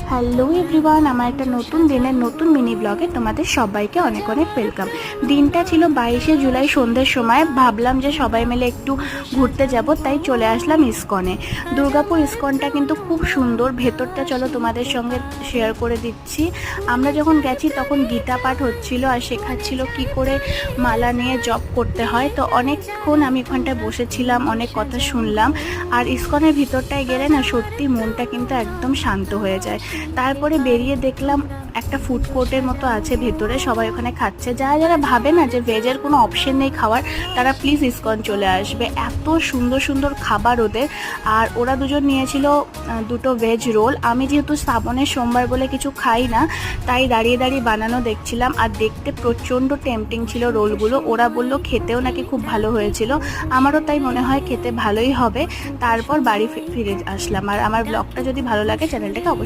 Hello everyone, আমার একটা নতুন দিনের নতুন মিনি ব্লগে তোমাদের সবাইকে অনেক অনেক ওয়েলকাম। দিনটা ছিল 22শে জুলাই সন্ধ্যের সময়। ভাবলাম যে সবাই মিলে একটু ঘুরতে যাব, তাই চলে আসলাম ইসকনে। দুর্গাপুর ইসকনটা কিন্তু খুব সুন্দর, ভেতরটা চলো তোমাদের সঙ্গে শেয়ার করে দিচ্ছি। আমরা যখন গেছি তখন গীতা পাঠ হচ্ছিল আর শেখাচ্ছিল কি করে মালা নিয়ে জপ করতে হয়। তো অনেকক্ষণ আমি ওখানটায় বসেছিলাম, অনেক কথা শুনলাম। আর ইসকনের ভিতরটায় গেলে না সত্যি মনটা কিন্তু একদম শান্ত হয়ে যায়। তারপরে বেরিয়ে দেখলাম একটা ফুড কোর্টের মতো আছে ভেতরে, সবাই ওখানে খাচ্ছে। যারা যারা ভাবে না যে ভেজের কোনো অপশন নেই খাওয়ার, তারা প্লিজ ইসকন চলে আসবে। এত সুন্দর সুন্দর খাবার ওদের। আর ওরা দুজন নিয়েছিল দুটো ভেজ রোল। আমি যেহেতু শ্রাবণের সোমবার বলে কিছু খাই না, তাই দাঁড়িয়ে দাঁড়িয়ে বানানো দেখছিলাম। আর দেখতে প্রচণ্ড টেম্পটিং ছিল রোলগুলো। ওরা বলল খেতেও নাকি খুব ভালো হয়েছিল। আমারও তাই মনে হয় খেতে ভালোই হবে। তারপর বাড়ি ফিরে আসলাম। আর আমার ব্লগটা যদি ভালো লাগে চ্যানেলটাকে অবশ্যই